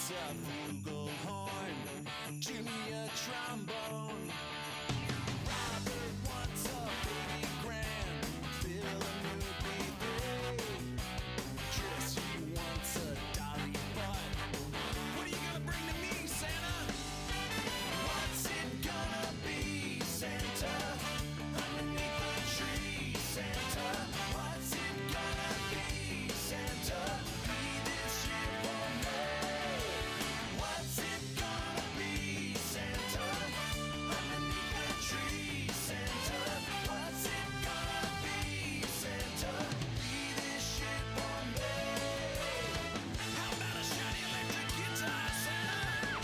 wants a flugelhorn, Jimmy a trombone. Robert wants a baby grand, Bill a new baby. Jesse wants a dolly butt. What are you gonna bring to me, Santa? What's it gonna be, Santa? Underneath the tree, Santa. What's it gonna be, Santa? Be this year for me. What's it gonna be, Santa? Underneath the tree, Santa. What's it gonna be, Santa? Be this year for me. How about a shiny electric guitar, Santa?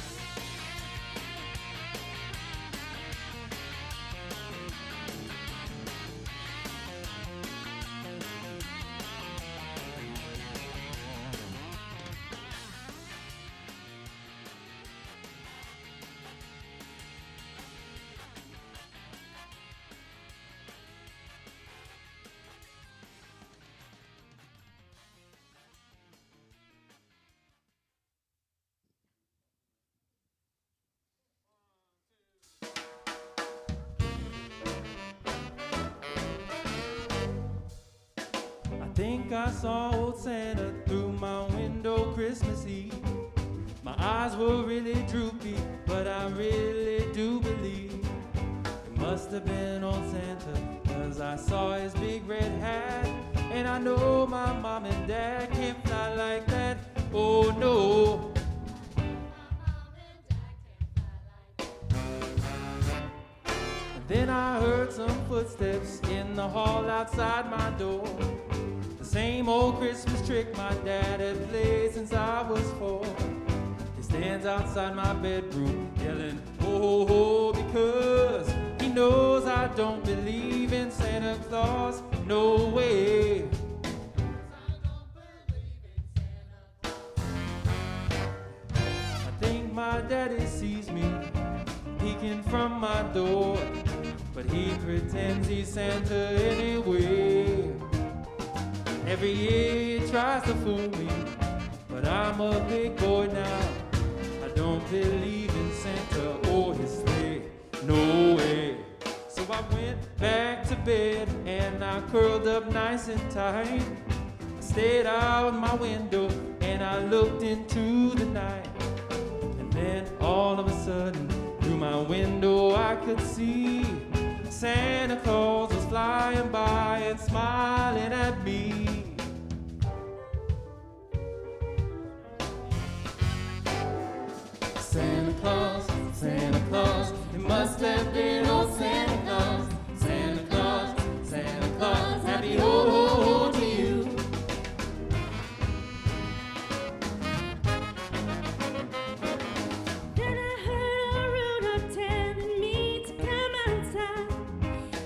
I think I saw old Santa through my window Christmas Eve. My eyes were really droopy, but I really do believe it must have been old Santa, 'cause I saw his big red hat. And I know my mom and dad can't fly like that. Oh no. Then I heard some footsteps in the hall outside my door. The same old Christmas trick my dad had played since I was 4. He stands outside my bedroom yelling, ho ho ho, because he knows I don't believe in Santa Claus. No way. I think my daddy sees me peeking from my door, but he pretends he's Santa anyway. Every year he tries to fool me, but I'm a big boy now. I don't believe in Santa or his sleigh, no way. So I went back to bed and I curled up nice and tight. I stayed out my window and I looked into the night. And then all of a sudden, through my window I could see Santa Claus was flying by and smiling at me. Santa Claus, Santa Claus, it must have been old Santa Claus. Santa Claus, Santa Claus, happy ho ho ho to you. Then I heard old Rudolph telling me to come outside.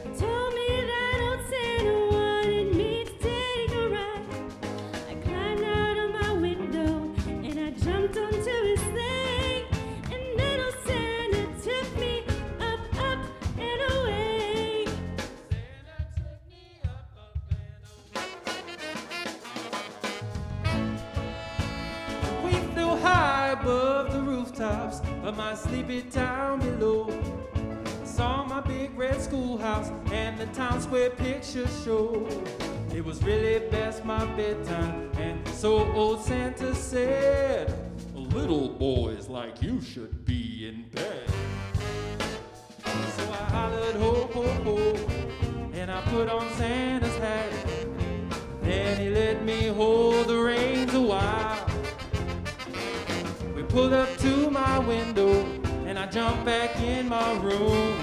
He told me that old Santa wanted me to take a ride. I climbed out of my window and I jumped onto his sleigh. And little Santa took me up, up and away. Santa took me up, up and away. We flew high above the rooftops of my sleepy town below. Saw my big red schoolhouse and the town square picture show. It was really past my bedtime, and so old Santa said, little boys like you should be in bed. So I hollered ho ho ho, and I put on Santa's hat. Then he let me hold the reins a while. We pulled up to my window, and I jumped back in my room.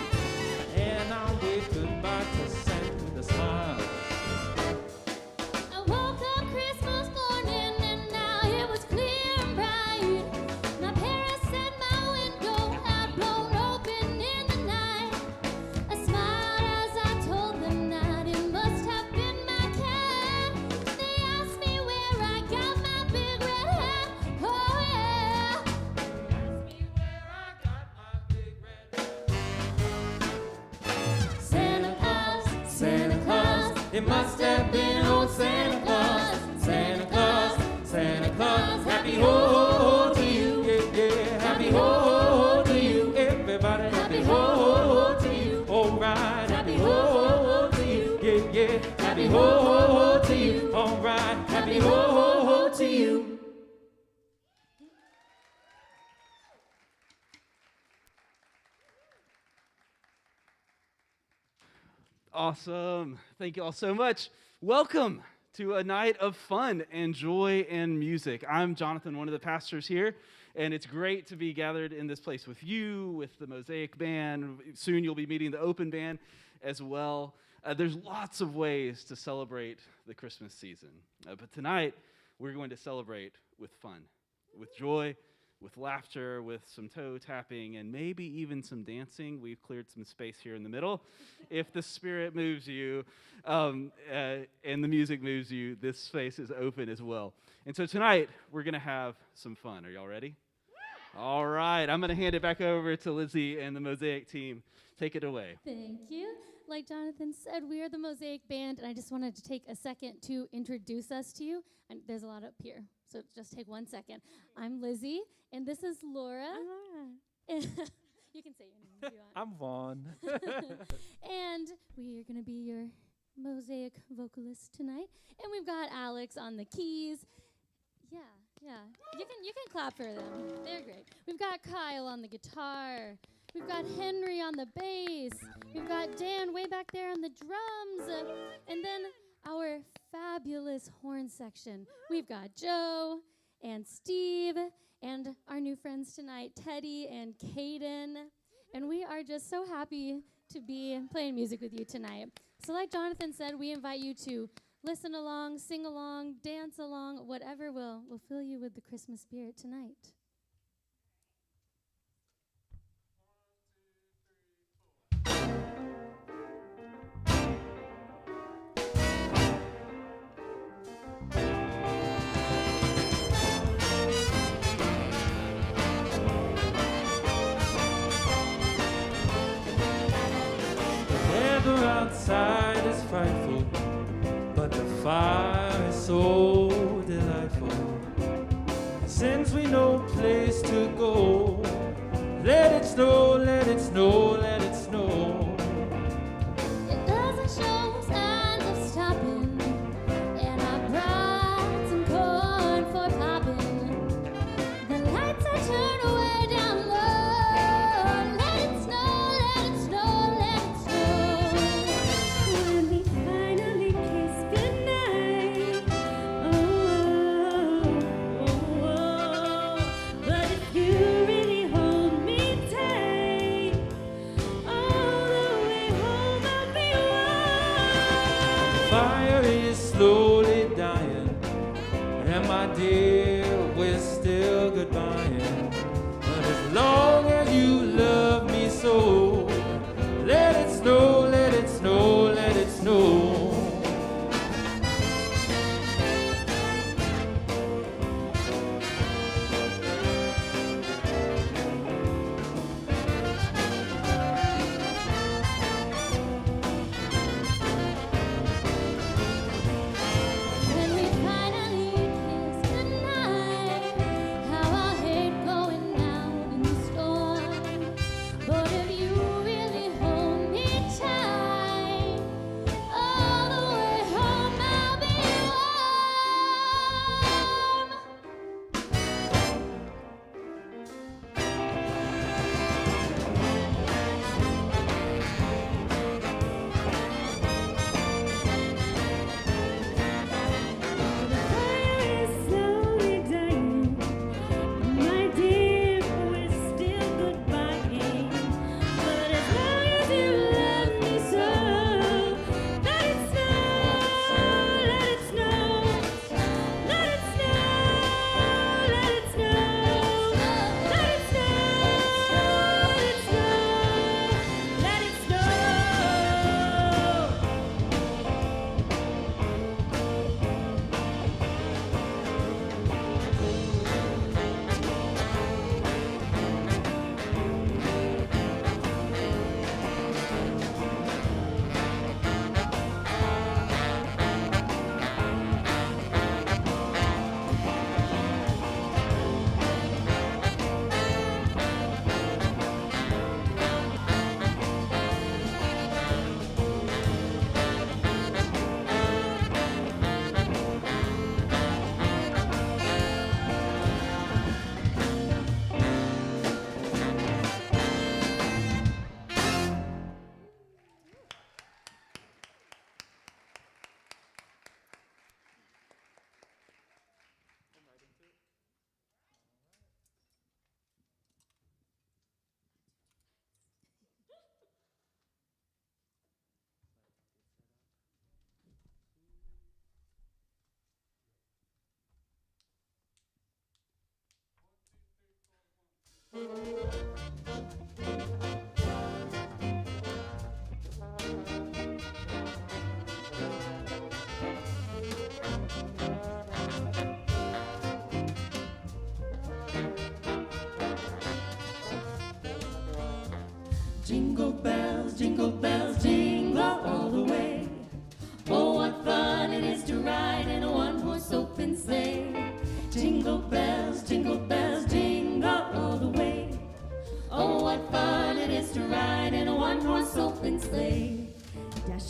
And I waved goodbye to Santa with a smile. I woke up Christmas morning and now it was clear and bright. My parents said my window had blown open in the night. I smiled as I told them that it must have been my cat. They asked me where I got my big red hat. Oh yeah. Asked me where I got my big red hat. Santa Claus, Santa Claus, it must have been old Santa Claus. Santa Claus, Santa Claus, happy ho ho ho to you. Awesome. Thank you all so much. Welcome to a night of fun and joy and music. I'm Jonathan, one of the pastors here, and it's great to be gathered in this place with you, with the Mosaic Band. Soon you'll be meeting the Open Band as well. There's lots of ways to celebrate the Christmas season, but tonight we're going to celebrate with fun, with joy, with laughter, with some toe tapping, and maybe even some dancing. We've cleared some space here in the middle. If the Spirit moves you and the music moves you, this space is open as well. And so tonight, we're going to have some fun. Are y'all ready? All right. I'm going to hand it back over to Lizzie and the Mosaic team. Take it away. Thank you. Like Jonathan said, we are the Mosaic Band, and I just wanted to take a second to introduce us to you. And there's a lot up here, so just take 1 second. I'm Lizzie, and this is Laura. You can say your name if you want. I'm Vaughn. And we are going to be your Mosaic vocalist tonight. And we've got Alex on the keys. Yeah. You can clap for them. They're great. We've got Kyle on the guitar. We've got Henry on the bass. We've got Dan way back there on the drums. And then our fabulous horn section. We've got Joe and Steve and our new friends tonight, Teddy and Caden. And we are just so happy to be playing music with you tonight. So like Jonathan said, we invite you to listen along, sing along, dance along, whatever will fill you with the Christmas spirit tonight. Outside is frightful, but the fire is so delightful. Since we no place to go, let it snow, let it snow, let it snow. It doesn't show signs of stopping, and I brought some corn for popping. The lights are turned way down low. Let it snow, let it snow, let it snow. When we finally kiss goodnight, but if you really hold me tight, all the way home I'll be warm. Fire is slowly dying, and my dear, we're still goodbying. But as long as you love me so, let it snow, let it snow, let it snow. When we finally kiss goodnight, how I'll hate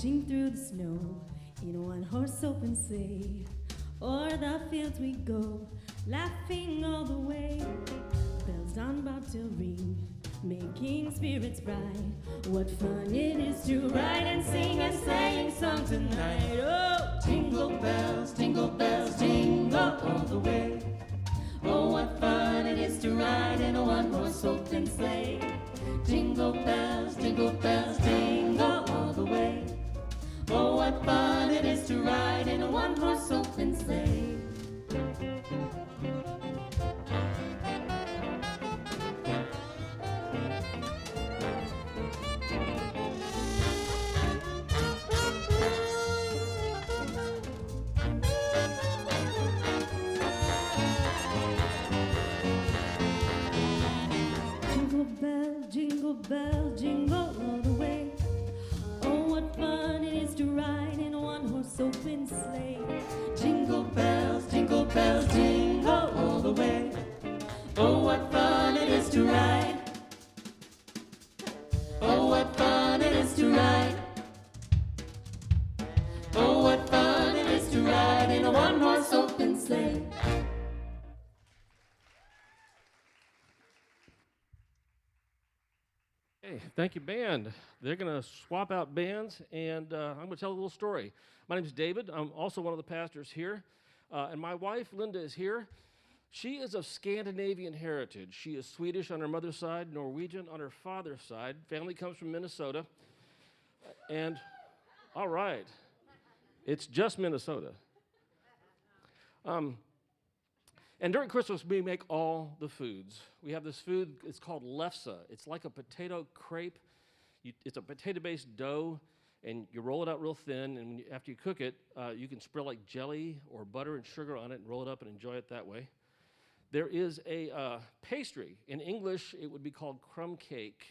marching through the snow in a one-horse open sleigh. O'er the fields we go, laughing all the way. Bells on bobtail ring, making spirits bright. What fun it is to ride and sing a sleighing song tonight. Oh, jingle bells, jingle all the way. Oh, what fun it is to ride in a one-horse open sleigh. Jingle bells, jingle all the way. Oh, what fun it is to ride in a one-horse open sleigh. Jingle bell, jingle all the way. Oh, what fun it is to ride in a one-horse open sleigh. Jingle bells, jingle all the way. Oh, what fun it is to ride. Oh, what fun it is to ride. Oh, what fun it is to ride in a one-horse open sleigh. Hey, thank you, band. They're going to swap out bands, and I'm going to tell a little story. My name is David. I'm also one of the pastors here, and my wife, Linda, is here. She is of Scandinavian heritage. She is Swedish on her mother's side, Norwegian on her father's side. Family comes from Minnesota, and all right, it's just Minnesota. And during Christmas, we make all the foods. We have this food, it's called lefse. It's like a potato crepe. It's a potato-based dough, and you roll it out real thin, and after you cook it, you can spread like jelly or butter and sugar on it and roll it up and enjoy it that way. There is a pastry. In English, it would be called crumb cake.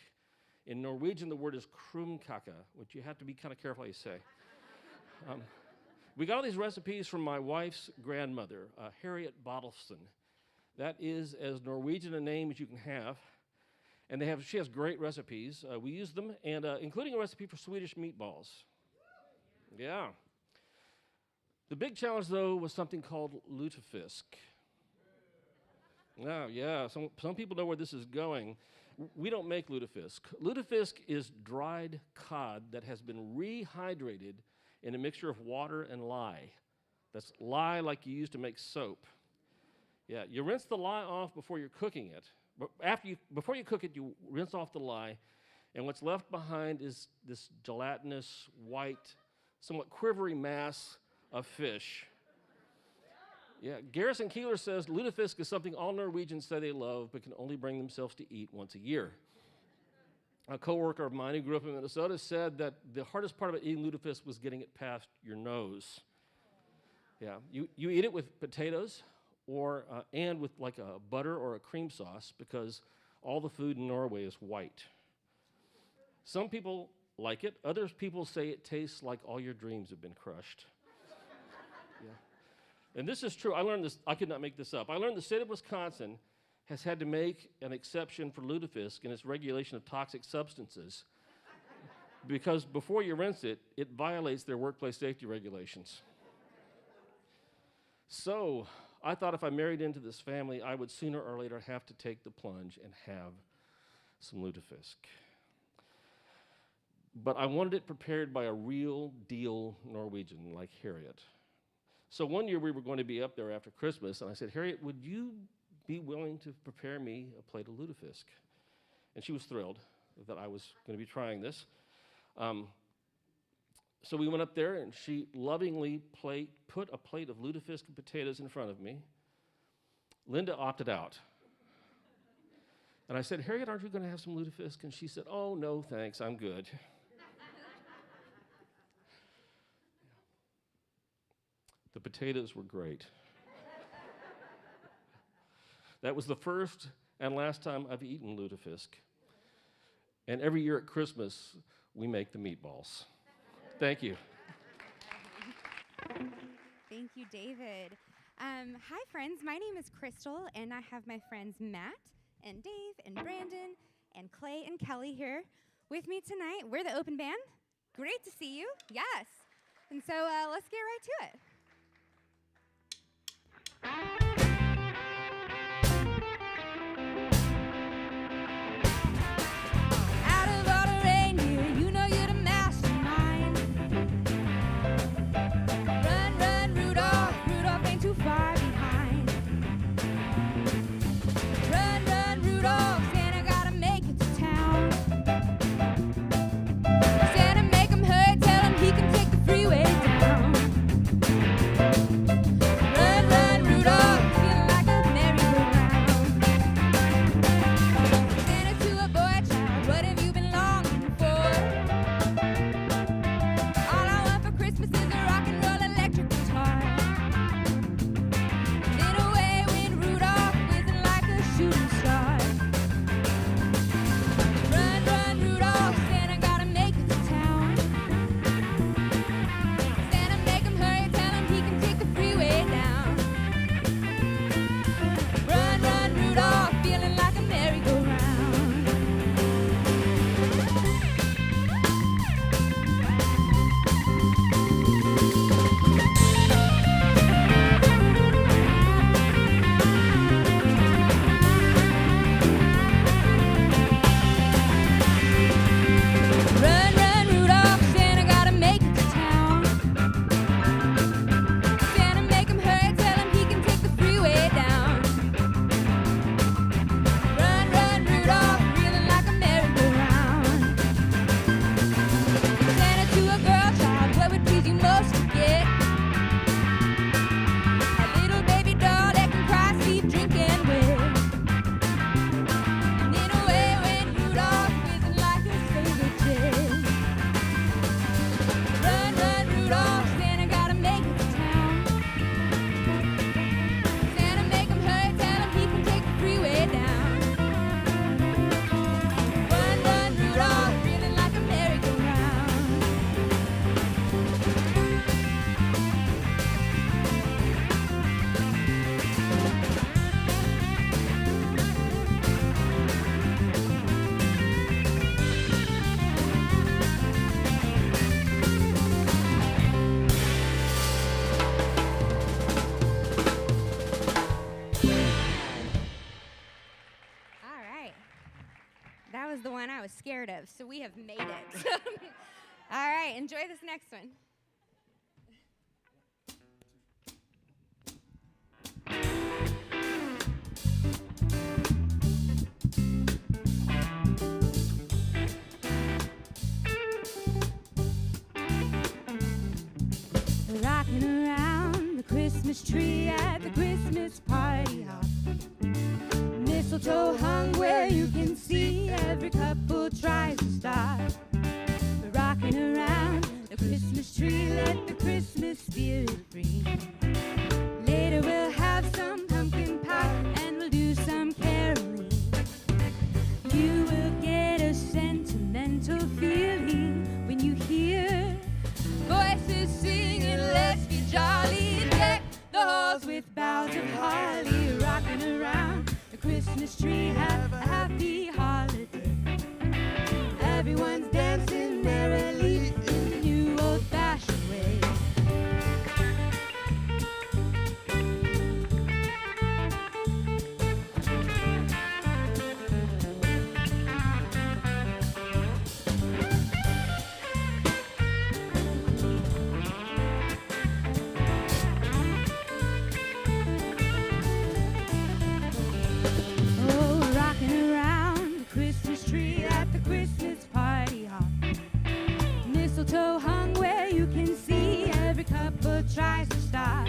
In Norwegian, the word is krumkake, which you have to be kind of careful how you say. We got all these recipes from my wife's grandmother, Harriet Bottleson. That is as Norwegian a name as you can have. And she has great recipes. We use them, and including a recipe for Swedish meatballs. Yeah. The big challenge, though, was something called lutefisk. Now, yeah, some people know where this is going. We don't make lutefisk. Lutefisk is dried cod that has been rehydrated in a mixture of water and lye. That's lye like you use to make soap. Yeah, you rinse the lye off before you're cooking it. But before you cook it, you rinse off the lye, and what's left behind is this gelatinous, white, somewhat quivery mass of fish. Yeah, Garrison Keeler says lutefisk is something all Norwegians say they love but can only bring themselves to eat once a year. A coworker of mine who grew up in Minnesota said that the hardest part of eating lutefisk was getting it past your nose. Yeah, you eat it with potatoes and with like a butter or a cream sauce because all the food in Norway is white. Some people like it. Other people say it tastes like all your dreams have been crushed. Yeah. And this is true. I learned this. I could not make this up. I learned the state of Wisconsin has had to make an exception for lutefisk in its regulation of toxic substances because before you rinse it, it violates their workplace safety regulations. So I thought if I married into this family, I would sooner or later have to take the plunge and have some lutefisk. But I wanted it prepared by a real deal Norwegian like Harriet. So one year we were going to be up there after Christmas, and I said, Harriet, would you be willing to prepare me a plate of lutefisk? And she was thrilled that I was going to be trying this. So we went up there, and she lovingly put a plate of lutefisk and potatoes in front of me. Linda opted out. And I said, Harriet, aren't you going to have some lutefisk? And she said, oh, no, thanks, I'm good. The potatoes were great. That was the first and last time I've eaten lutefisk. And every year at Christmas, we make the meatballs. Thank you. Thank you, David. Hi, friends. My name is Crystal, and I have my friends Matt and Dave and Brandon and Clay and Kelly here with me tonight. We're the Open Band. Great to see you. Yes. And so let's get right to it. Out of all the reindeer, you know you're the mastermind. Run, run, Rudolph. Rudolph ain't too far behind. Run, run, Rudolph. Santa gotta make it to town. Santa make him hurry, tell him he can take the freeway down. Run, run, Rudolph, feeling like a merry-go-round. Santa to a boy child, what have you been longing for? All I want for Christmas is a rock and roll electric guitar. Then away went Rudolph, whizzing like a shooting star. Run, run, Rudolph, Santa gotta make it to town. Santa make him hurry, tell him he can take the freeway down. Run, run, Rudolph, feeling like a merry-go-round. Run, run, Rudolph, Santa gotta make it to town. Santa make him hurry, tell him he can take the freeway down. Run, run, Rudolph, reeling like a merry-go-round. Santa to a girl child, what would please you most to get? A little baby doll that can cry, sleep, drink, and wear. And then away went Rudolph, whizzing like a saber jet. Run, run, Rudolph, Santa gotta make it to town. Santa make him hurry, tell him he can take the freeway down. Run, run, Rudolph, reeling like a merry-go-round. All right. That was the one I was scared of, so we have made it. All right, enjoy this next one. Rocking around the Christmas tree at the Christmas party hop. Mistletoe hung where you can see every couple tries to stop. Rocking around the Christmas tree, let the Christmas spirit ring. Later we'll have some pumpkin pie and we'll do some caroling. You will get a sentimental feeling when you hear voices singing, let's be jolly. Deck the halls with boughs of holly. Rocking around the Christmas tree, have a happy holiday. Everyone's dancing merrily in the new old-fashioned way. Oh, rocking around the Christmas tree at the Christmas party hop. Mistletoe hung where you can see every couple tries to stop.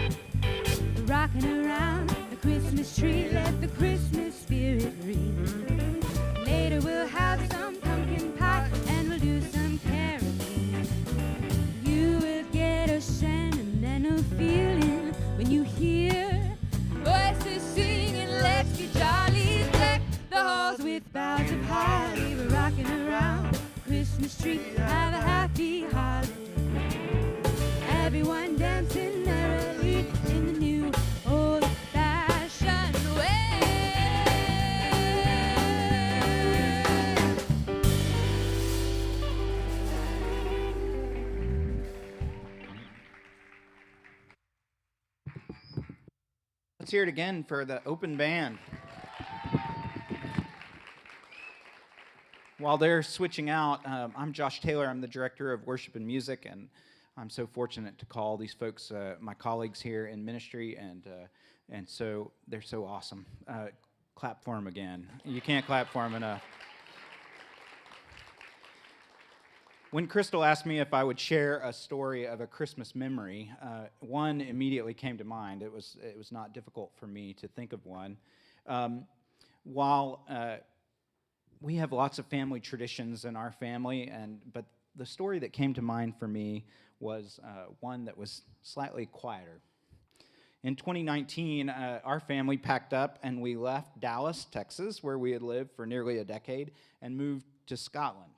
Rocking around the Christmas tree, let the Christmas spirit ring. Later we'll have some pumpkin pie and we'll do some caroling. You will get a sentimental feeling when you hear voices singing, let's be jolly. Deck the halls with boughs of holly. We're rocking around the Christmas tree, have a happy holiday. Everyone dancing merrily in the new old-fashioned way. Let's hear it again for the open band. While they're switching out, I'm Josh Taylor. I'm the director of worship and music, and I'm so fortunate to call these folks my colleagues here in ministry, and so they're so awesome. Clap for them again. You can't clap for them enough. When Crystal asked me if I would share a story of a Christmas memory, one immediately came to mind. It was not difficult for me to think of one. While we have lots of family traditions in our family, but the story that came to mind for me was one that was slightly quieter. In 2019, our family packed up and we left Dallas, Texas, where we had lived for nearly a decade, and moved to Scotland.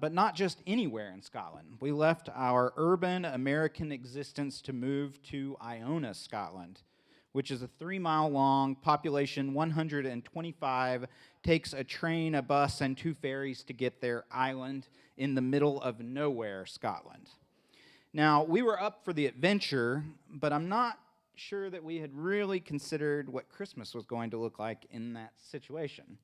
But not just anywhere in Scotland. We left our urban American existence to move to Iona, Scotland, which is a 3-mile-long, population 125, takes a train, a bus, and 2 ferries to get there island in the middle of nowhere, Scotland. Now, we were up for the adventure, but I'm not sure that we had really considered what Christmas was going to look like in that situation.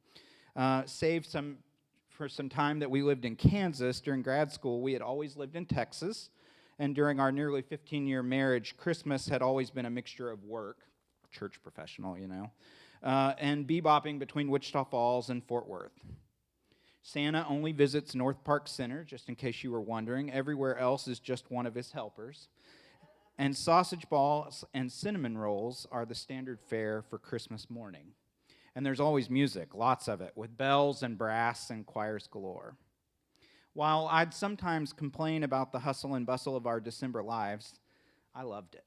For some time that we lived in Kansas during grad school, we had always lived in Texas, and during our nearly 15-year marriage, Christmas had always been a mixture of work, church professional, and bebopping between Wichita Falls and Fort Worth. Santa only visits North Park Center, just in case you were wondering. Everywhere else is just one of his helpers. And sausage balls and cinnamon rolls are the standard fare for Christmas morning. And there's always music, lots of it, with bells and brass and choirs galore. While I'd sometimes complain about the hustle and bustle of our December lives, I loved it.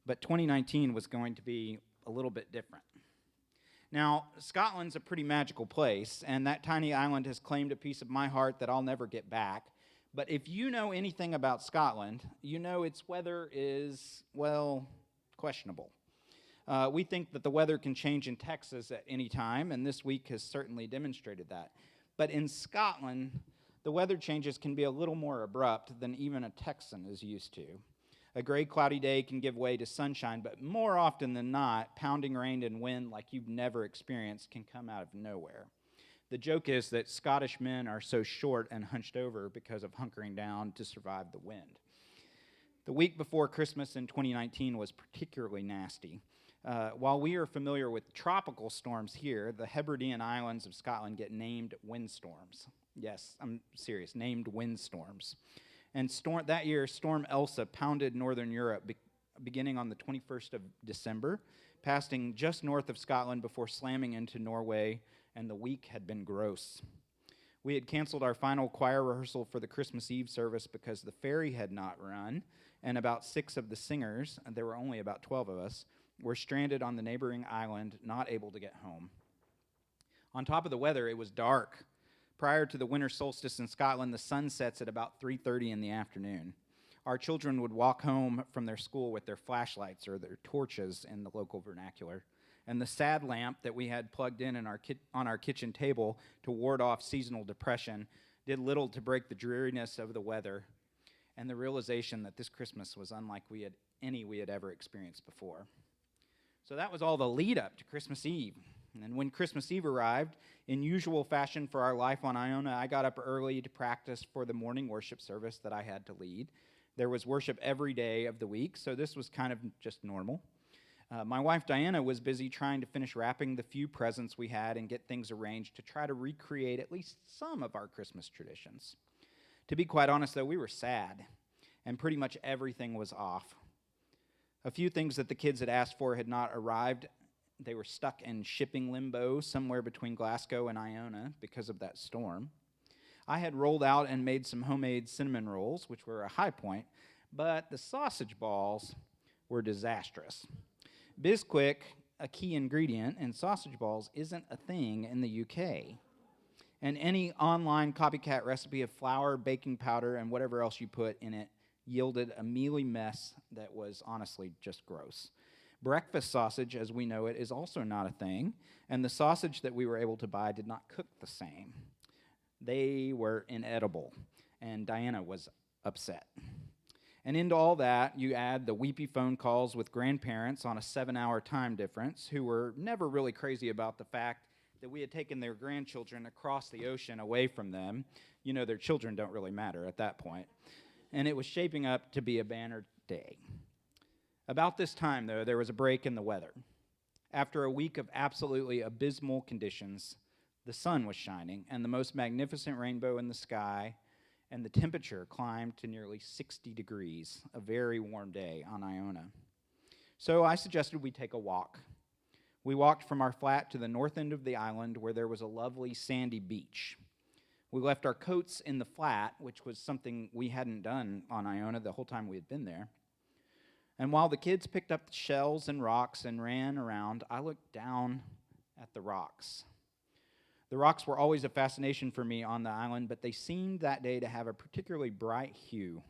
But 2019 was going to be a little bit different. Now, Scotland's a pretty magical place, and that tiny island has claimed a piece of my heart that I'll never get back. But if you know anything about Scotland, you know its weather is, well, questionable. We think that the weather can change in Texas at any time, and this week has certainly demonstrated that. But in Scotland, the weather changes can be a little more abrupt than even a Texan is used to. A gray, cloudy day can give way to sunshine, but more often than not, pounding rain and wind like you've never experienced can come out of nowhere. The joke is that Scottish men are so short and hunched over because of hunkering down to survive the wind. The week before Christmas in 2019 was particularly nasty. While we are familiar with tropical storms here, the Hebridean Islands of Scotland get named windstorms. Yes, I'm serious, named windstorms. And that year, Storm Elsa pounded northern Europe beginning on the 21st of December, passing just north of Scotland before slamming into Norway, and the week had been gross. We had canceled our final choir rehearsal for the Christmas Eve service because the ferry had not run, and about 6 of the singers, and there were only about 12 of us, were stranded on the neighboring island, not able to get home. On top of the weather, it was dark. Prior to the winter solstice in Scotland, the sun sets at about 3:30 in the afternoon. Our children would walk home from their school with their flashlights or their torches in the local vernacular, and the sad lamp that we had plugged in on our kitchen table to ward off seasonal depression did little to break the dreariness of the weather and the realization that this Christmas was unlike any we had ever experienced before. So that was all the lead up to Christmas Eve. And when Christmas Eve arrived, in usual fashion for our life on Iona, I got up early to practice for the morning worship service that I had to lead. There was worship every day of the week, so this was kind of just normal. My wife Diana was busy trying to finish wrapping the few presents we had and get things arranged to try to recreate at least some of our Christmas traditions. To be quite honest, though, we were sad, and pretty much everything was off. A few things that the kids had asked for had not arrived. They were stuck in shipping limbo somewhere between Glasgow and Iona because of that storm. I had rolled out and made some homemade cinnamon rolls, which were a high point, but the sausage balls were disastrous. Bisquick, a key ingredient in sausage balls, isn't a thing in the UK. And any online copycat recipe of flour, baking powder, and whatever else you put in it yielded a mealy mess that was honestly just gross. Breakfast sausage, as we know it, is also not a thing, and the sausage that we were able to buy did not cook the same. They were inedible, and Diana was upset. And into all that, you add the weepy phone calls with grandparents on a 7-hour time difference who were never really crazy about the fact that we had taken their grandchildren across the ocean away from them. You know, their children don't really matter at that point. And it was shaping up to be a banner day. About this time, though, there was a break in the weather. After a week of absolutely abysmal conditions, the sun was shining and the most magnificent rainbow in the sky, and the temperature climbed to nearly 60 degrees, a very warm day on Iona. So I suggested we take a walk. We walked from our flat to the north end of the island where there was a lovely sandy beach. We left our coats in the flat, which was something we hadn't done on Iona the whole time we had been there. And while the kids picked up the shells and rocks and ran around, I looked down at the rocks. The rocks were always a fascination for me on the island, but they seemed that day to have a particularly bright hue.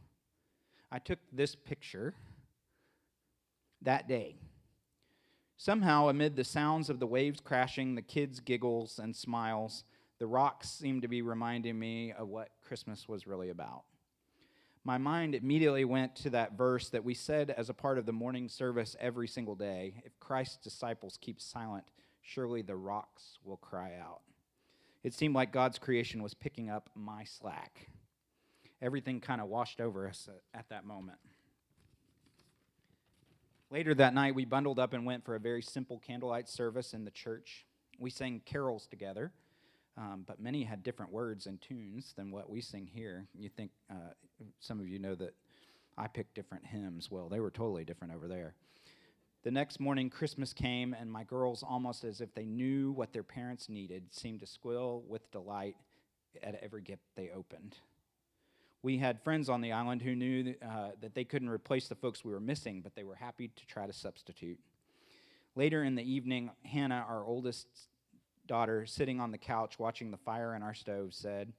I took this picture that day. Somehow, amid the sounds of the waves crashing, the kids' giggles and smiles, the rocks seemed to be reminding me of what Christmas was really about. My mind immediately went to that verse that we said as a part of the morning service every single day. If Christ's disciples keep silent, surely the rocks will cry out. It seemed like God's creation was picking up my slack. Everything kind of washed over us at that moment. Later that night, we bundled up and went for a very simple candlelight service in the church. We sang carols together, but many had different words and tunes than what we sing here. You think, some of you know that I picked different hymns. Well, they were totally different over there. The next morning, Christmas came, and my girls, almost as if they knew what their parents needed, seemed to squeal with delight at every gift they opened. We had friends on the island who knew that they couldn't replace the folks we were missing, but they were happy to try to substitute. Later in the evening, Hannah, our oldest daughter, sitting on the couch watching the fire in our stove, said,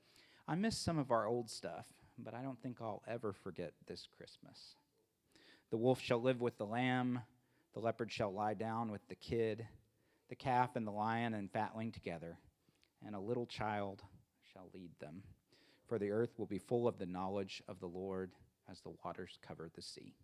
"I miss some of our old stuff, but I don't think I'll ever forget this Christmas. The wolf shall live with the lamb, the leopard shall lie down with the kid, the calf and the lion and fatling together, and a little child shall lead them. For the earth will be full of the knowledge of the Lord as the waters cover the sea."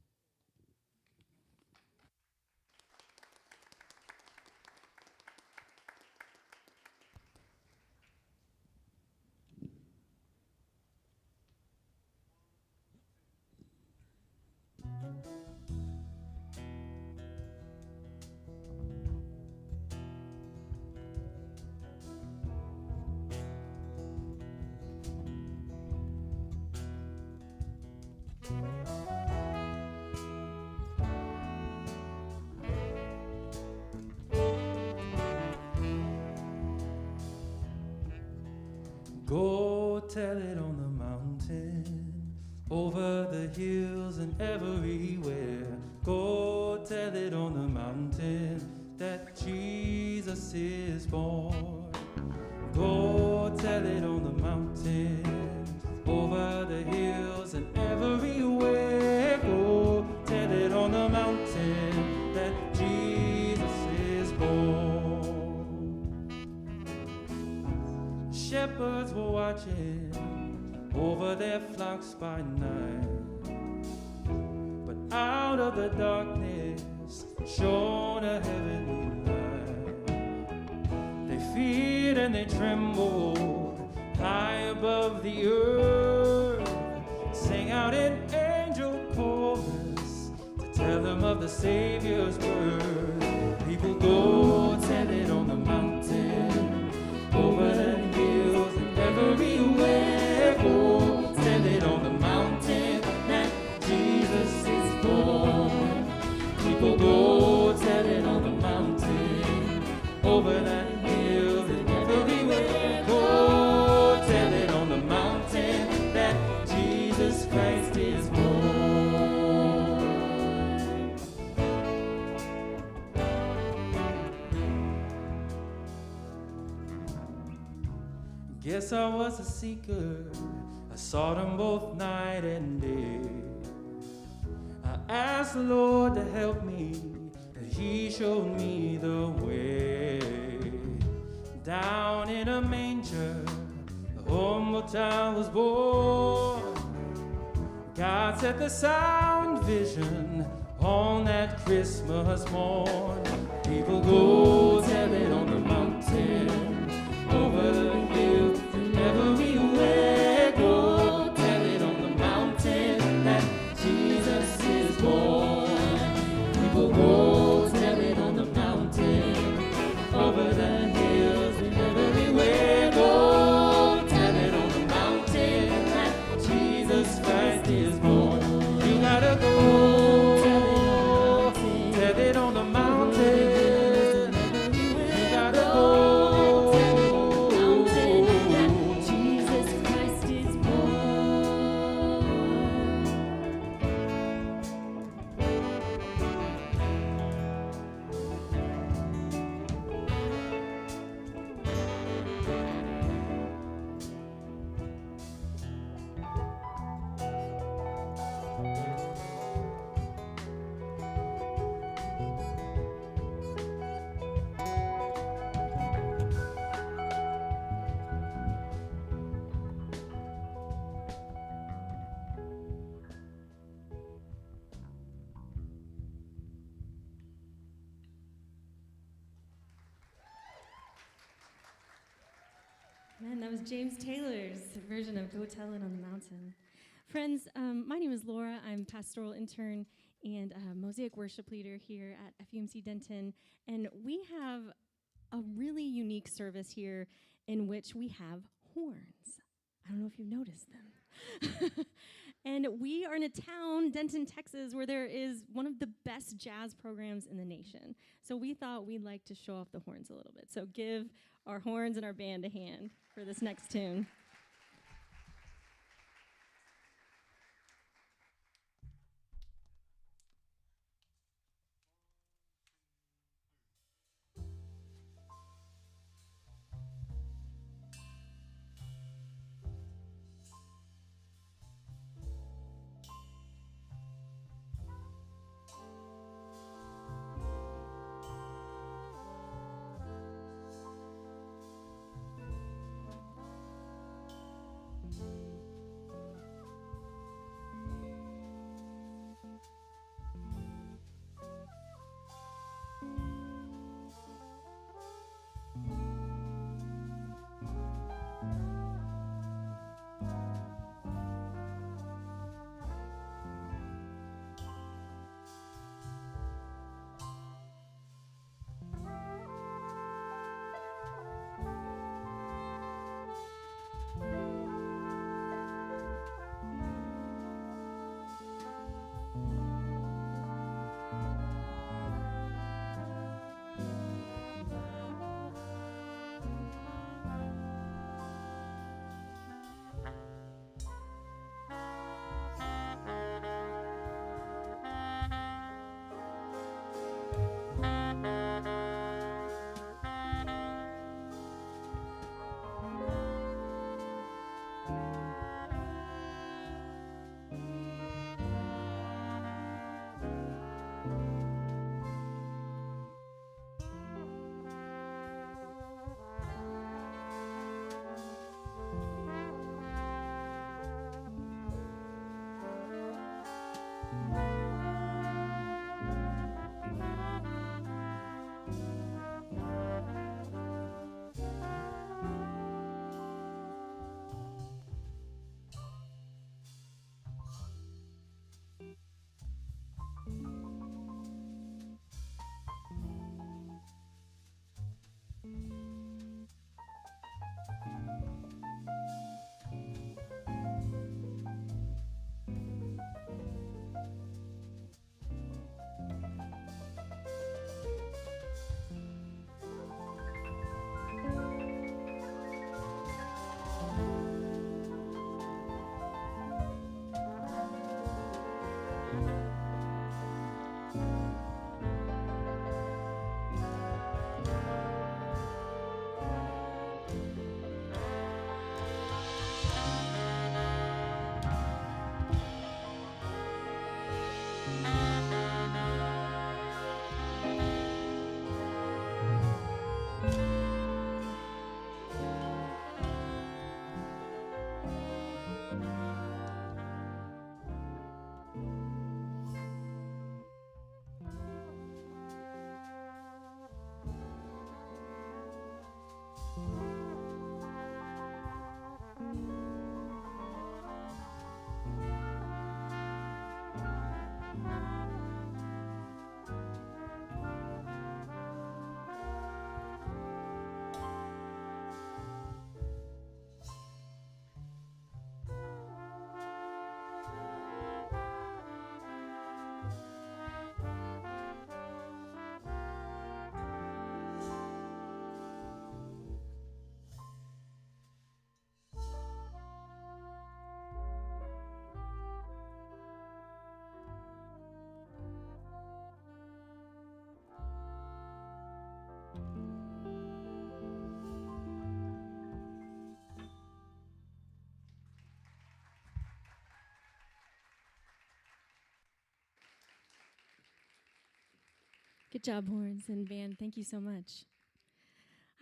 Go tell it on the mountain, over the hills and everywhere. Go tell it on the mountain that Jesus is born. Go tell it on the mountain, over the hills and everywhere. Go tell it on the mountain that Jesus is born. Shepherds were watching over their flocks by night, but out of the darkness shone a heavenly light. They feared and they trembled high above the earth, sang out in angel chorus to tell them of the Savior's birth. People, go tell it on the mountain, over the hills and everywhere. Go tell it on the mountain that Jesus is born. People, go tell it on the mountain, over the hills and everywhere. Go tell it on the mountain that Jesus Christ is born. Guess I was a seeker, I sought him both night and day. I asked the Lord to help me, and he showed me the way. Down in a manger, the humble child was born. God set the sound vision on that Christmas morn. People go tell it on the mountain, over the hills and everywhere. Go tell it on the mountain that Jesus is born. People go tell it on the mountain, over the hills and everywhere. Go tell it on the mountain that Jesus Christ is born. You gotta go tell it on the mountain. You gotta go tell it on the mountain that Jesus Christ is born. Man, that was James Taylor's version of Go Tell It on the Mountain. Friends, my name is Laura. I'm pastoral intern and Mosaic worship leader here at FUMC Denton. And we have a really unique service here in which we have horns. I don't know if you've noticed them. And we are in a town, Denton, Texas, where there is one of the best jazz programs in the nation. So we thought we'd like to show off the horns a little bit. So give our horns and our band a hand for this next tune. Good job, horns and band. Thank you so much.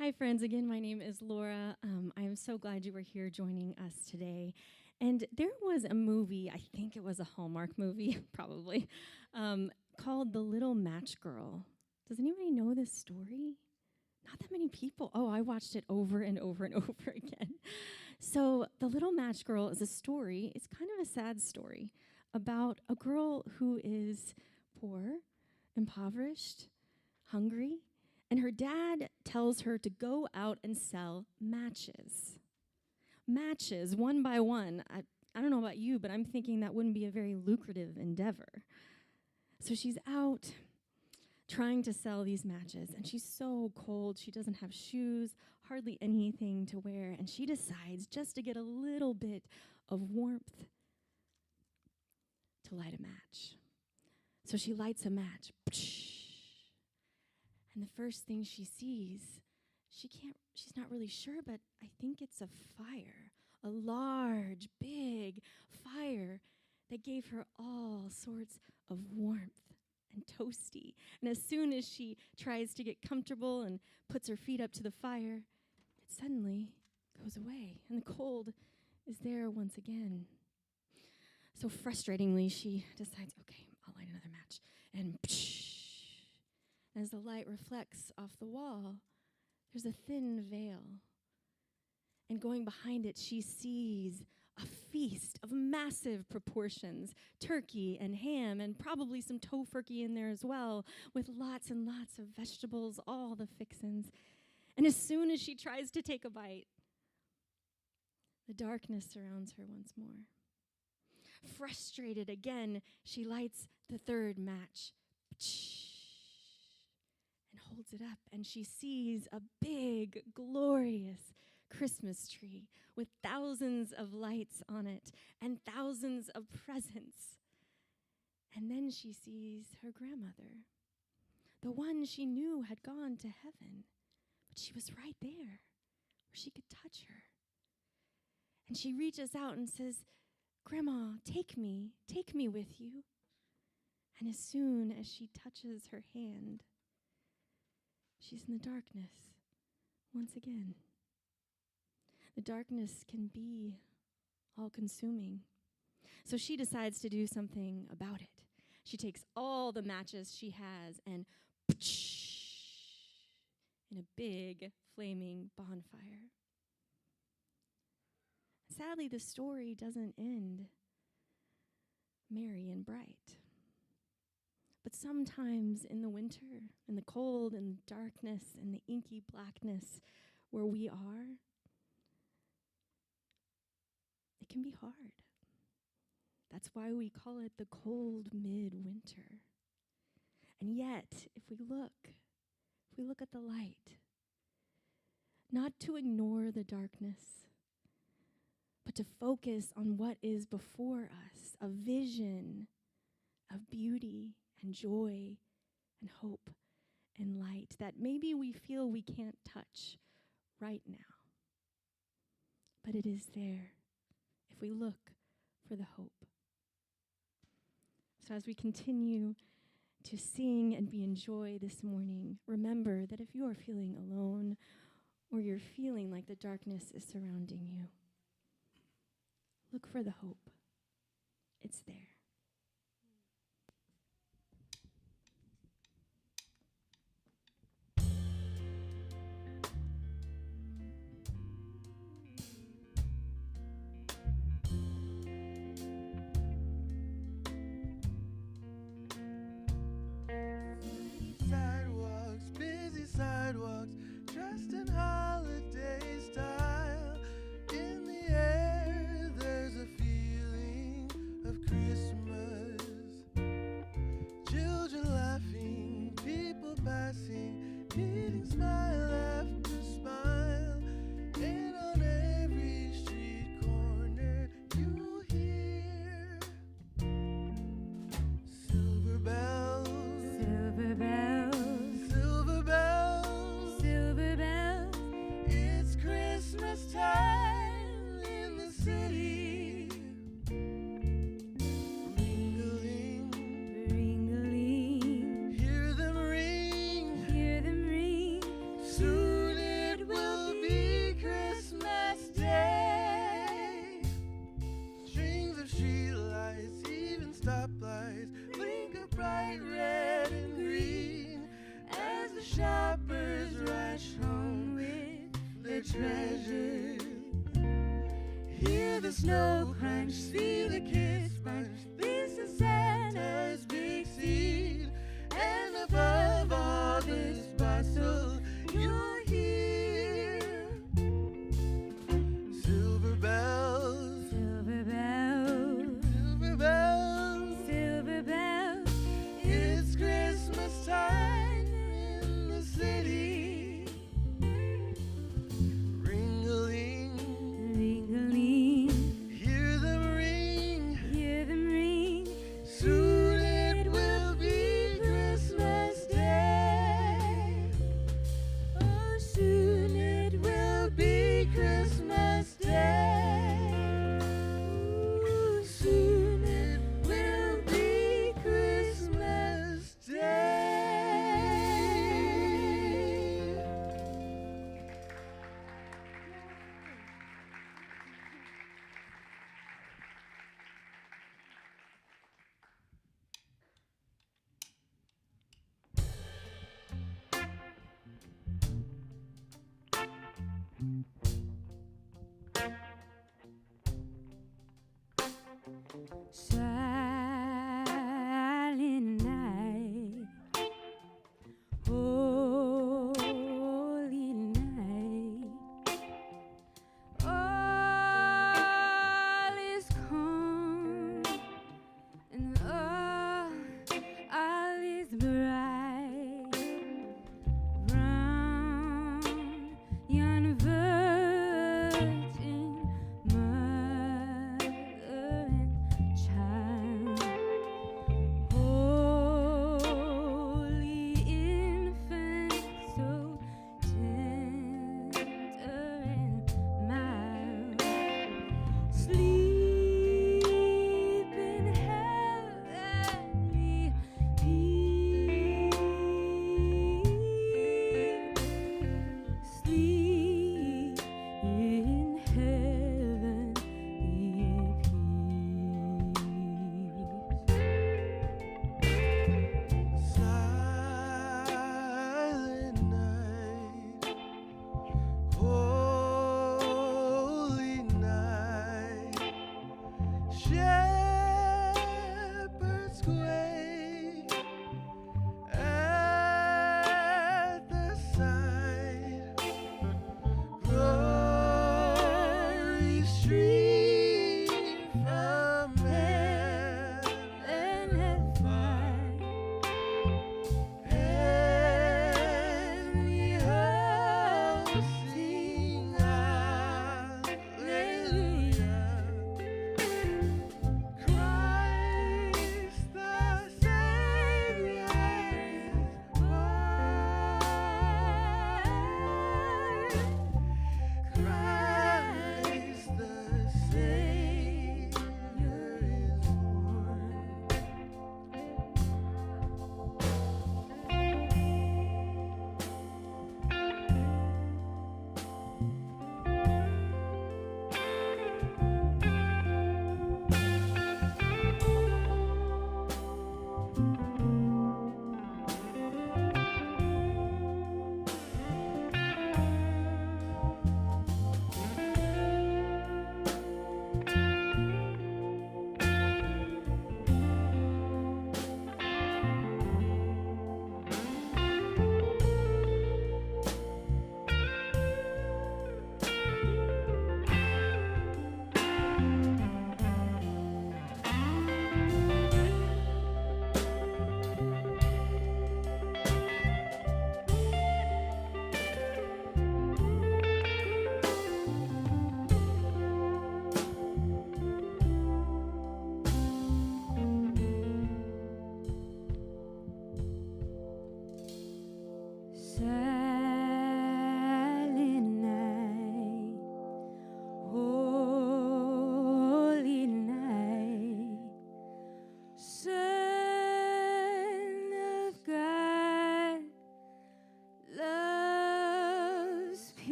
Hi, friends. Again, my name is Laura. I am so glad you were here joining us today. And there was a movie, I think it was a Hallmark movie, probably, called The Little Match Girl. Does anybody know this story? Not that many people. Oh, I watched it over and over and over again. So The Little Match Girl is a story, it's kind of a sad story, about a girl who is poor, impoverished, hungry, and her dad tells her to go out and sell matches. Matches, one by one. I don't know about you, but I'm thinking that wouldn't be a very lucrative endeavor. So she's out trying to sell these matches, and she's so cold. She doesn't have shoes, hardly anything to wear, and she decides, just to get a little bit of warmth, to light a match. So she lights a match. And the first thing she sees, she's not really sure, but I think it's a fire, a large, big fire that gave her all sorts of warmth and toasty. And as soon as she tries to get comfortable and puts her feet up to the fire, it suddenly goes away, and the cold is there once again. So frustratingly, she decides, okay, I'll light another match. And as the light reflects off the wall, there's a thin veil. And going behind it, she sees a feast of massive proportions, turkey and ham, and probably some tofurkey in there as well, with lots and lots of vegetables, all the fixins. And as soon as she tries to take a bite, the darkness surrounds her once more. Frustrated again, she lights the third match and holds it up, and she sees a big, glorious Christmas tree with thousands of lights on it and thousands of presents. And then she sees her grandmother, the one she knew had gone to heaven, but she was right there where she could touch her. And she reaches out and says, "Grandma, take me with you." And as soon as she touches her hand, she's in the darkness once again. The darkness can be all-consuming. So she decides to do something about it. She takes all the matches she has and in a big flaming bonfire. Sadly, the story doesn't end merry and bright. But sometimes in the winter, in the cold and darkness and the inky blackness where we are, it can be hard. That's why we call it the cold midwinter. And yet, if we look at the light, not to ignore the darkness, but to focus on what is before us, a vision of beauty and joy and hope and light that maybe we feel we can't touch right now. But it is there if we look for the hope. So as we continue to sing and be in joy this morning, remember that if you are feeling alone or you're feeling like the darkness is surrounding you, look for the hope. It's there. Sidewalks, busy sidewalks, dressed in holiday style. In the air, there's a feeling of Christmas. changes. Hear the snow crunch, see the kids bunch. This is Santa's big seed. And above all this bustle, you'll hear silver bells, Silver bells, silver bells. silver bells, It's Christmas time in the city. Ring-a-ling, ring-a-ling, hear them ring. hear them ring. Soon it will be Christmas Day. Oh, soon it will be Christmas Day. Ooh, soon it will be Christmas Day. Silent night, holy night, all is calm and all is bright. Round yon virgin mother and child, holy infant, so tender and mild, sleep in heavenly peace, sleep in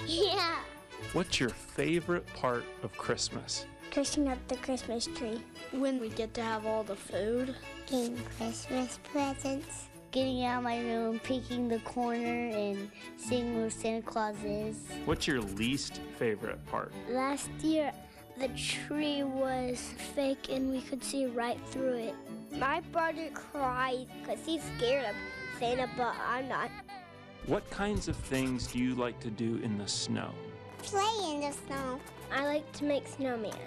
Yeah. What's your favorite part of Christmas? Pushing up the Christmas tree. When we get to have all the food. Getting Christmas presents. Getting out of my room, picking the corner, and seeing where Santa Claus is. What's your least favorite part? Last year, the tree was fake and we could see right through it. My brother cries because he's scared of Santa, but I'm not. What kinds of things do you like to do in the snow? Play in the snow. I like to make snowmen,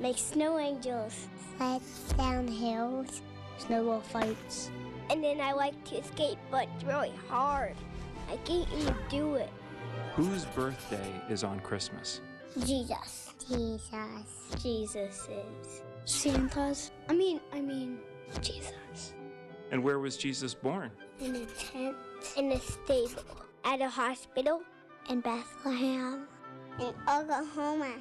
make snow angels, slide down hills, snowball fights. And then I like to skate, but it's really hard. I can't even do it. Whose birthday is on Christmas? Jesus. Jesus is. Santa's. I mean, Jesus. And where was Jesus born? In a tent, in a stable, at a hospital, in Bethlehem, in Oklahoma.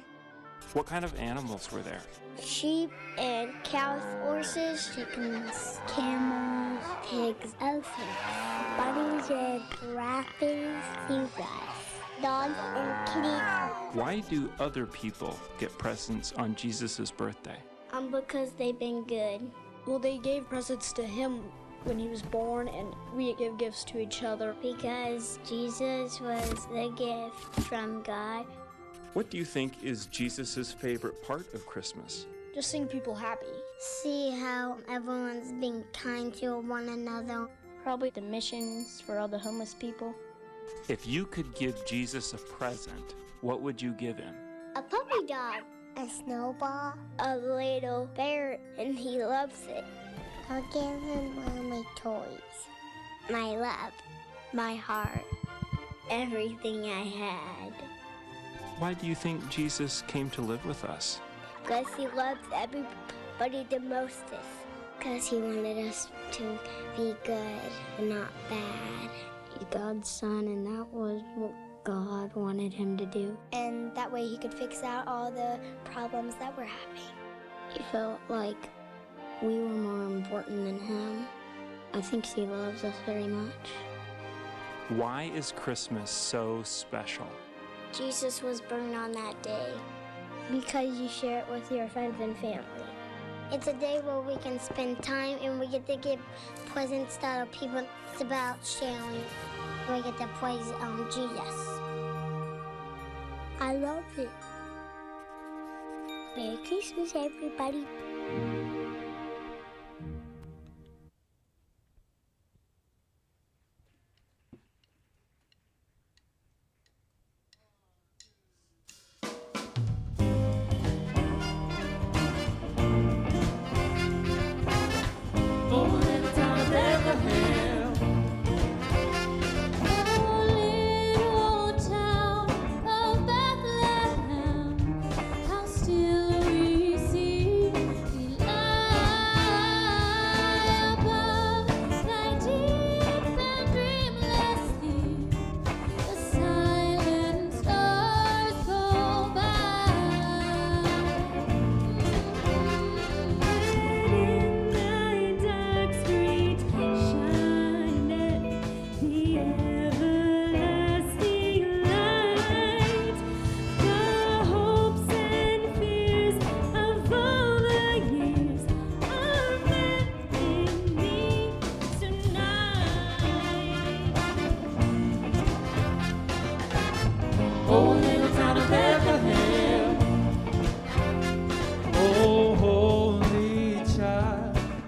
What kind of animals were there? Sheep and cows, horses, chickens, camels, pigs, elephants, bunnies and giraffes, zebras, dogs and kitties. Why do other people get presents on Jesus' birthday? Because they've been good. Well, they gave presents to him when he was born, and we give gifts to each other. Because Jesus was the gift from God. What do you think is Jesus' favorite part of Christmas? Just seeing people happy. See how everyone's being kind to one another. Probably the missions for all the homeless people. If you could give Jesus a present, what would you give him? A puppy dog. A snowball. A little bear, and he loves it. I'll give him all my toys. My love. My heart. Everything I had. Why do you think Jesus came to live with us? Because he loves everybody the mostest. Because he wanted us to be good and not bad. He's God's son, and that was what God wanted him to do. And that way he could fix out all the problems that we're having. He felt like we were more important than him. I think he loves us very much. Why is Christmas so special? Jesus was born on that day because you share it with your friends and family. It's a day where we can spend time and we get to give presents to other people. It's about sharing. We get to praise Jesus. I love it. Merry Christmas, everybody.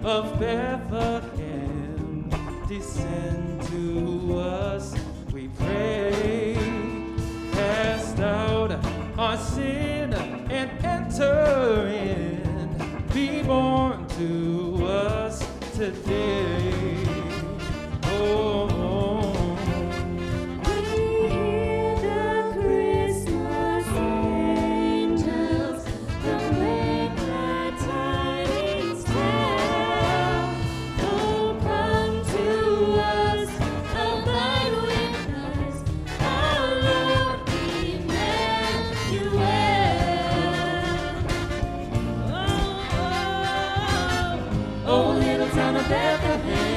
of Bethlehem, descend to us, we pray. Cast out our sin and enter in. Be born to us today. Oh, Bethlehem.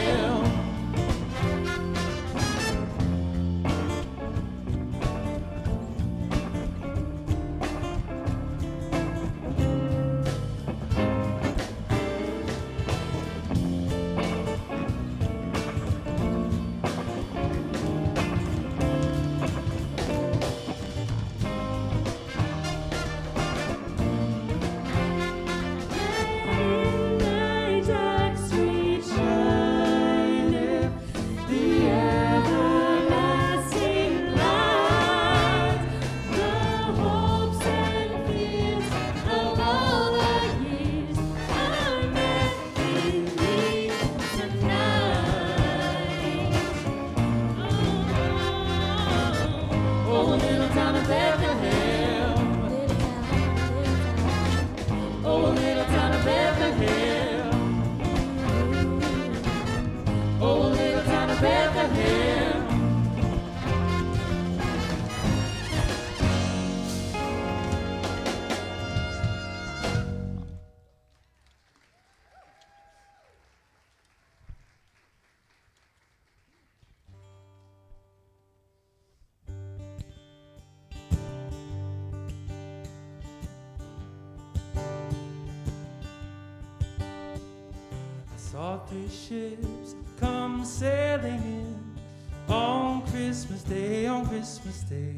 three ships come sailing in on Christmas Day, on Christmas Day.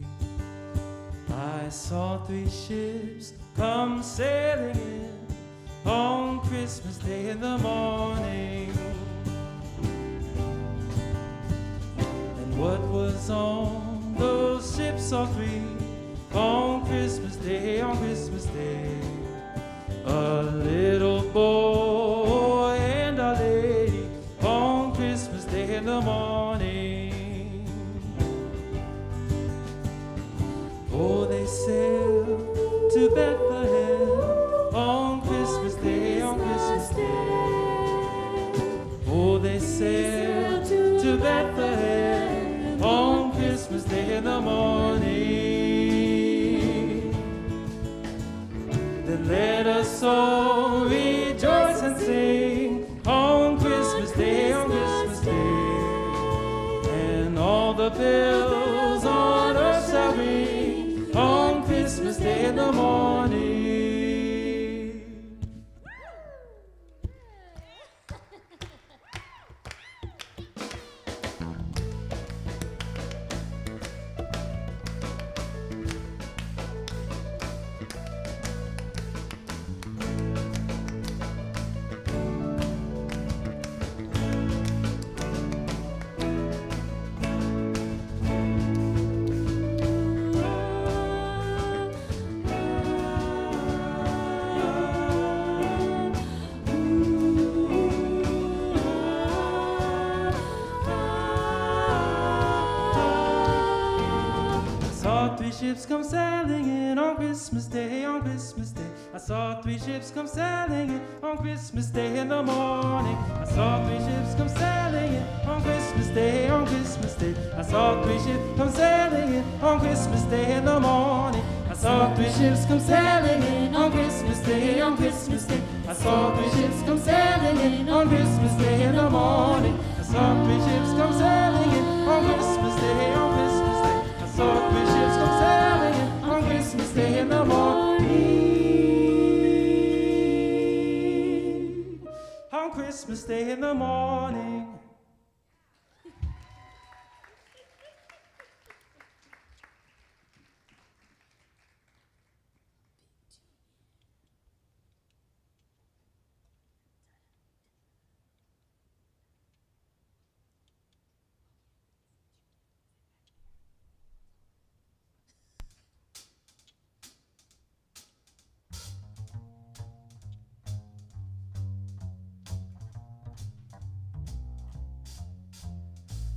I saw three ships come sailing in on Christmas Day in the morning. And what was on those ships, all three, on Christmas Day, on Christmas Day? A little boy and a lady on Christmas Day in the morning. Oh, they sailed to Bethlehem on Christmas Day, on Christmas Day. Oh, they sailed to Bethlehem on Christmas Day in the morning. Then let us all rejoice and sing on Christmas Day, on Christmas Day. And all the bells on earth shall ring on Christmas Day in the morning. Ships come sailing in on Christmas Day, on Christmas Day. I saw three ships come sailing in on Christmas Day in the morning. I saw three ships come sailing in on Christmas Day, on Christmas Day. I saw three ships come sailing in on Christmas Day in the morning. I saw three ships come sailing in on Christmas Day, on Christmas Day. I saw three ships come sailing in on Christmas Day in the morning. I saw three ships come sailing in on Christmas Day, on Christmas Day. I saw three ships come sailing in on Christmas Day in the morning. On Christmas Day in the morning.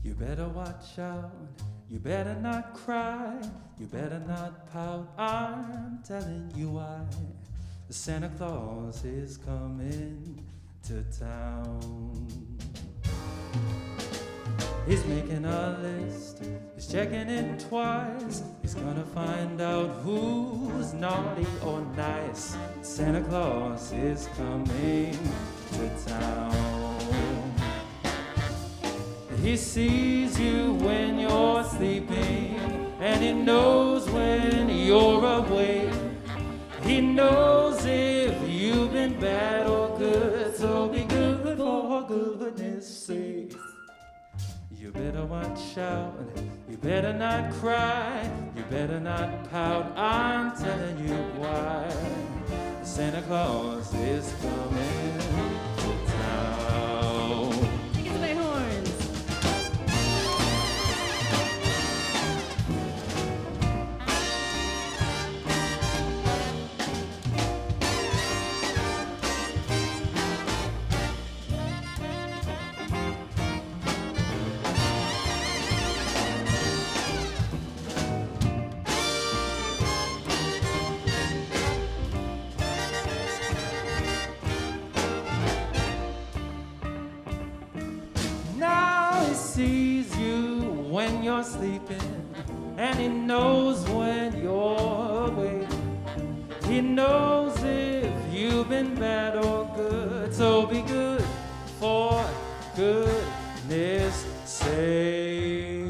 You better watch out, you better not cry, you better not pout, I'm telling you why. Santa Claus is coming to town. He's making a list, he's checking it twice. He's gonna find out who's naughty or nice. Santa Claus is coming to town. He sees you when you're sleeping, and he knows when you're awake. He knows if you've been bad or good, so be good for goodness sake. You better watch out, you better not cry, you better not pout, I'm telling you why. Santa Claus is coming to town. Take it away, horns. Sees you when you're sleeping, and he knows when you're awake. He knows if you've been bad or good, so be good for goodness sake.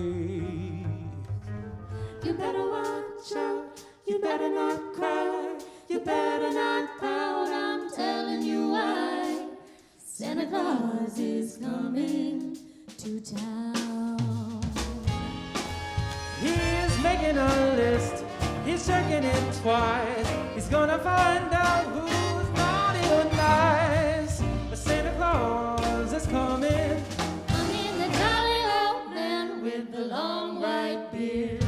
You better watch out, you better not cry, you better not pout, I'm telling you why. Santa Santa Claus is coming to town. He's making a list, he's checking it twice. He's gonna find out who's naughty or nice. But Santa Claus is coming. Coming, the jolly old man with the long white beard.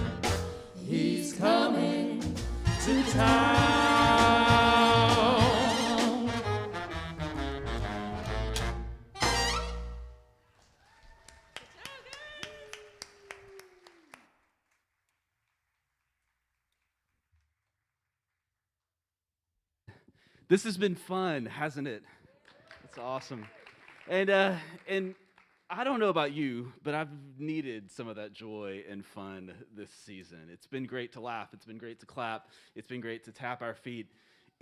He's coming to town. This has been fun, hasn't it? It's awesome. And I don't know about you, but I've needed some of that joy and fun this season. It's been great to laugh. It's been great to clap. It's been great to tap our feet.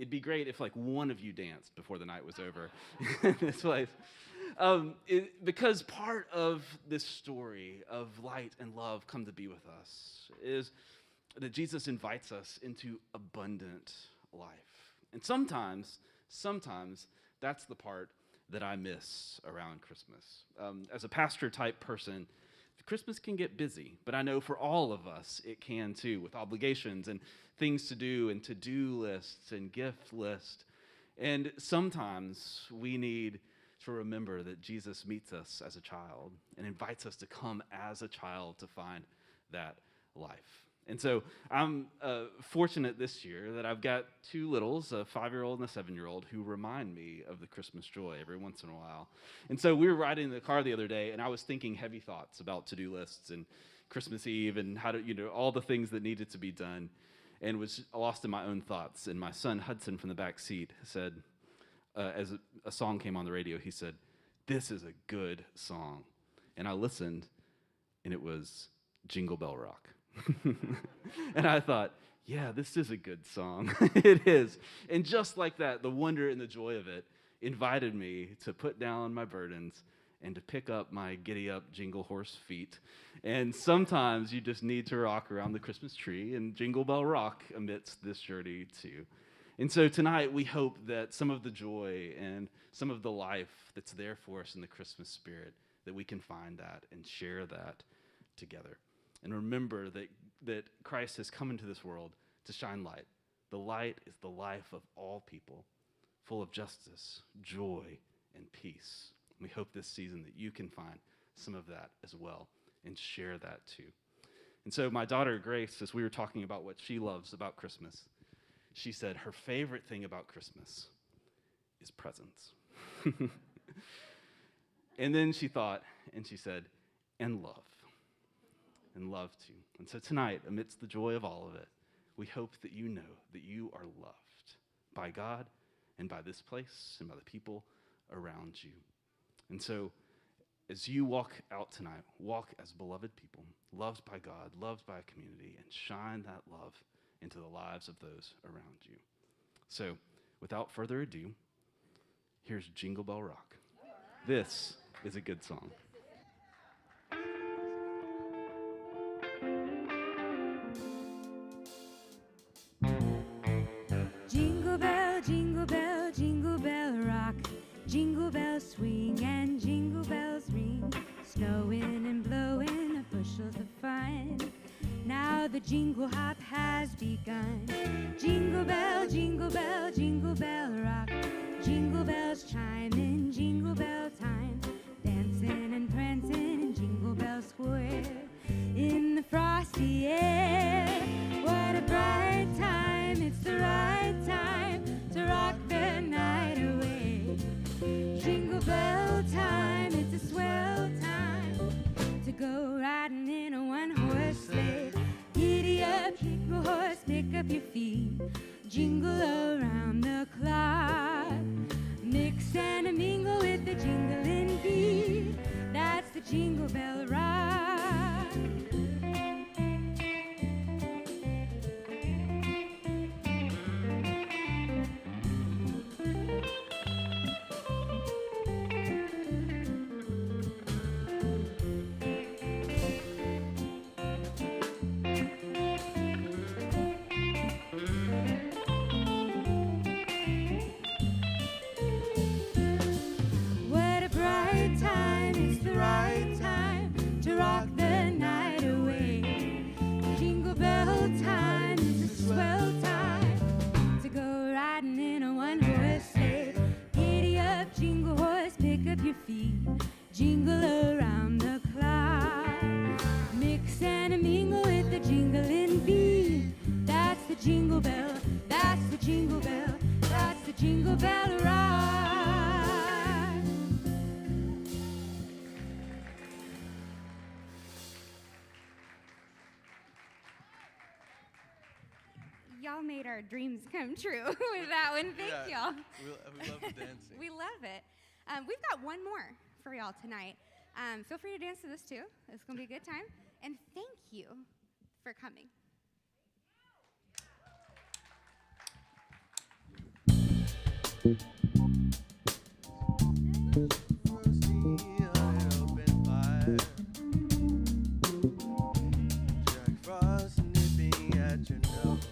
It'd be great if like one of you danced before the night was over in this place. Because part of this story of light and love come to be with us is that Jesus invites us into abundant life. And sometimes that's the part that I miss around Christmas. As a pastor-type person, Christmas can get busy, but I know for all of us, it can too, with obligations and things to do and to-do lists and gift lists. And sometimes we need to remember that Jesus meets us as a child and invites us to come as a child to find that life. And so I'm fortunate this year that I've got two littles, a 5-year-old and a 7-year-old, who remind me of the Christmas joy every once in a while. And so we were riding in the car the other day, and I was thinking heavy thoughts about to-do lists and Christmas Eve and how to, all the things that needed to be done, and was lost in my own thoughts. And my son Hudson from the back seat said, as a song came on the radio, he said, "This is a good song." And I listened, and it was Jingle Bell Rock. And I thought, yeah, this is a good song. It is. And just like that, the wonder and the joy of it invited me to put down my burdens and to pick up my giddy-up jingle horse feet. And sometimes you just need to rock around the Christmas tree and Jingle Bell Rock amidst this journey too. And so tonight we hope that some of the joy and some of the life that's there for us in the Christmas spirit, that we can find that and share that together. And remember that Christ has come into this world to shine light. The light is the life of all people, full of justice, joy, and peace. We hope this season that you can find some of that as well and share that too. And so my daughter Grace, as we were talking about what she loves about Christmas, she said her favorite thing about Christmas is presents. And then she thought, and she said, and love. And love too. And so tonight, amidst the joy of all of it, we hope that you know that you are loved by God and by this place and by the people around you. And so as you walk out tonight, walk as beloved people, loved by God, loved by a community, and shine that love into the lives of those around you. So without further ado, here's Jingle Bell Rock. This is a good song. Jingle bell, jingle bell rock. Jingle bells swing and jingle bells ring. Snowing and blowing bushels of fun. Now the jingle hop has begun. Jingle bell, jingle bell, jingle bell rock. Jingle bells chiming, jingle bell time. Dancing and prancing in Jingle Bell Square. In the frosty air, what a bright time. It's the right time to rock the night away. Jingle bell time, it's a swell time to go riding in a one-horse sleigh. Giddy up, kick a horse, pick up your feet. Jingle around the clock. Mix and mingle with the jingle bell, that's the jingle bell, that's the jingle bell ride. Y'all made our dreams come true with that one. Thank y'all. We love the dancing. We love it. We've got one more for y'all tonight. Feel free to dance to this too. It's going to be a good time. And thank you for coming. Jack Frost nipping at your nose.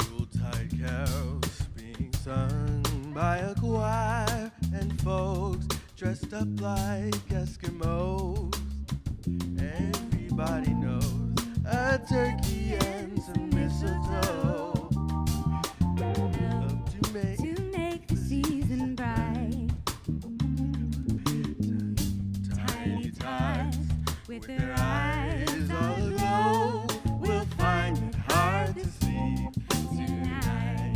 Yuletide carols being sung by a choir and folks dressed up like Eskimos. Everybody knows a turkey and some mistletoe to make the season bright. tiny tots with their eyes all aglow will find it hard to sleep tonight.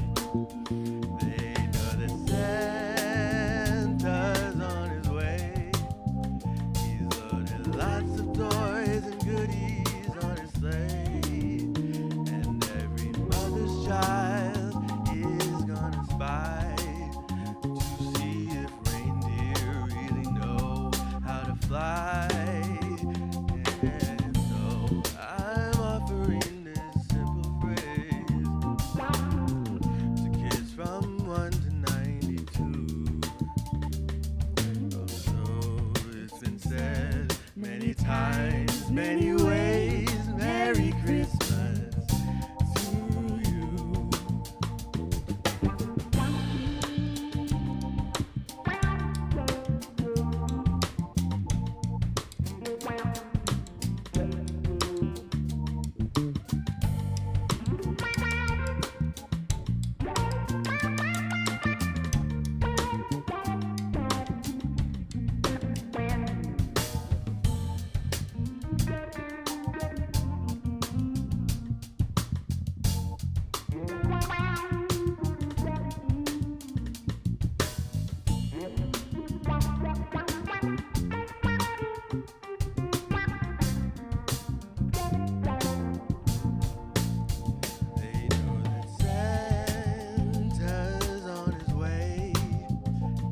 They know that Santa's on his way. He's loaded lots of toys and goodies on his sleigh, and every mother's child is gonna spy to see if reindeer really know how to fly. And so I'm offering this simple phrase to kids from 1 to 92. Although it's been said many times, many ways, Merry Christmas to you. They know that Santa's on his way.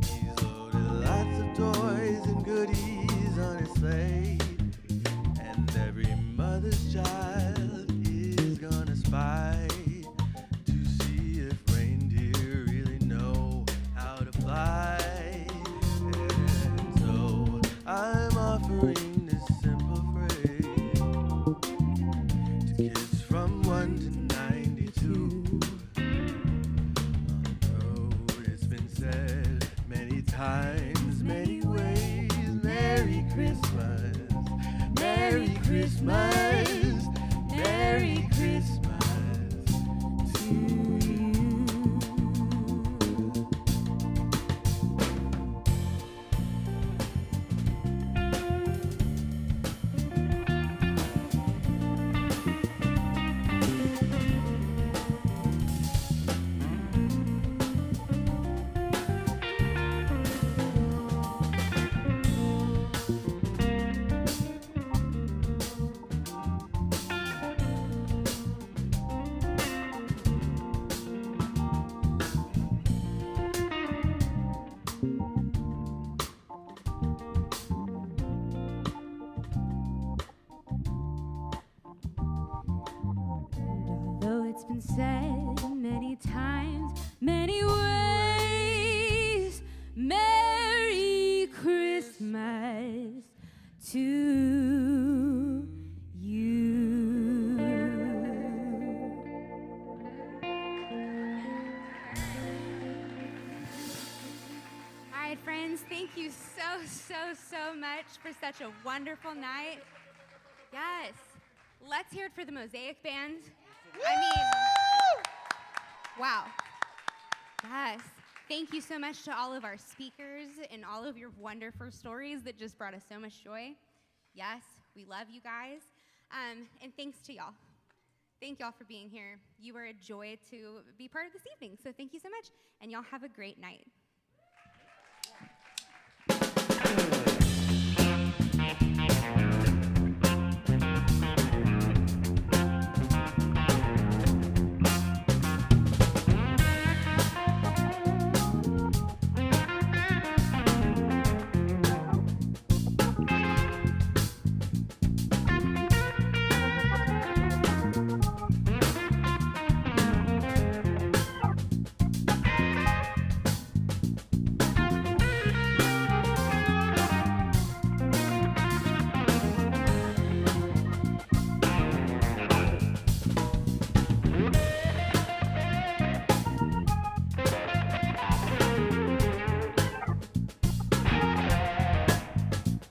He's loaded lots of toys and goodies on his sleigh, and every mother's child is gonna spy to see if reindeer really know how to fly. And so I'm offering this simple phrase to kids from 1 to 92. Although it's been said many times, many ways, Merry Christmas, Merry Christmas, Merry Christmas to you. Although it's been said many times, many ways, Merry Christmas to you. All right, friends, thank you so much for such a wonderful night. Yes. Let's hear it for the Mosaic Band. I mean, wow. Yes. Thank you so much to all of our speakers and all of your wonderful stories that just brought us so much joy. Yes, we love you guys. And thanks to y'all. Thank y'all for being here. You were a joy to be part of this evening, so thank you so much, and y'all have a great night.